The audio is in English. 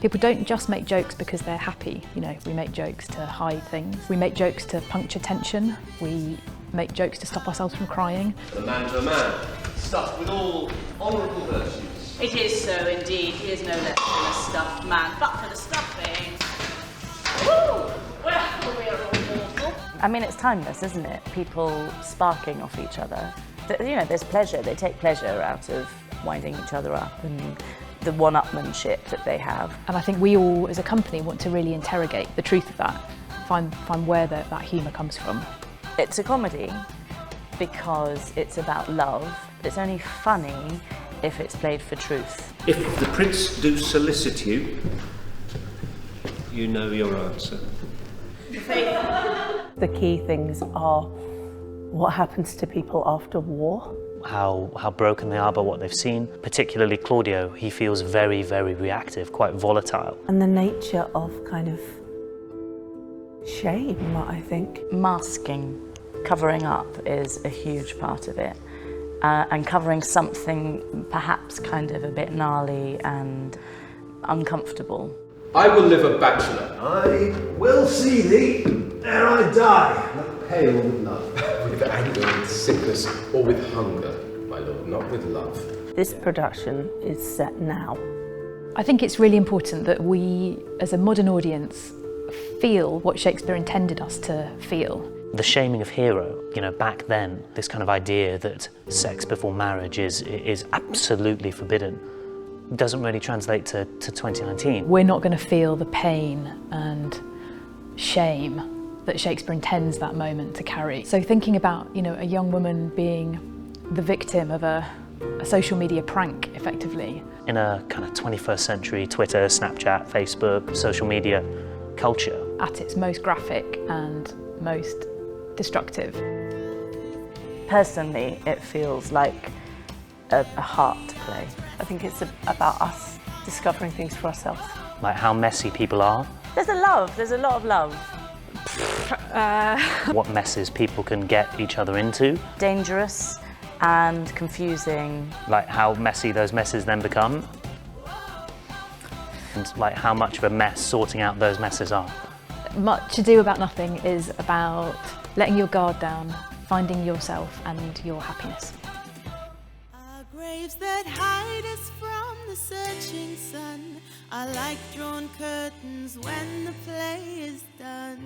People don't just make jokes because they're happy. You know, we make jokes to hide things. We make jokes to puncture tension. We make jokes to stop ourselves from crying. A man to a man, stuffed with all honourable virtues. It is so indeed. He is no less than a stuffed man, but for the stuffing. Woo! Well, we are all mortal. I mean, it's timeless, isn't it? People sparking off each other. You know, there's pleasure. They take pleasure out of winding each other up and the one-upmanship that they have. And I think we all, as a company, want to really interrogate the truth of that, find where that humour comes from. It's a comedy because it's about love. It's only funny if it's played for truth. If the prince do solicit you, you know your answer. The key things are what happens to people after war. How broken they are by what they've seen. Particularly Claudio, he feels very, very reactive, quite volatile. And the nature of kind of shame, I think. Masking, covering up is a huge part of it. And covering something perhaps kind of a bit gnarly and uncomfortable. I will live a bachelor. I will see thee ere I die, not pale with love. With anger, with sickness, or with hunger, my lord, not with love. This production is set now. I think it's really important that we, as a modern audience, feel what Shakespeare intended us to feel. The shaming of hero, you know, back then, this kind of idea that sex before marriage is absolutely forbidden, doesn't really translate to 2019. We're not going to feel the pain and shame that Shakespeare intends that moment to carry. So thinking about, you know, a young woman being the victim of a social media prank, effectively. In a kind of 21st century Twitter, Snapchat, Facebook, social media culture. At its most graphic and most destructive. Personally, it feels like a heart play. I think it's about us discovering things for ourselves. Like how messy people are. There's a lot of love. What messes people can get each other into. Dangerous and confusing. Like how messy those messes then become. And like how much of a mess sorting out those messes are. Much Ado About Nothing is about letting your guard down, finding yourself and your happiness. Our graves that hide us from the searching sun are like drawn curtains when the play is done.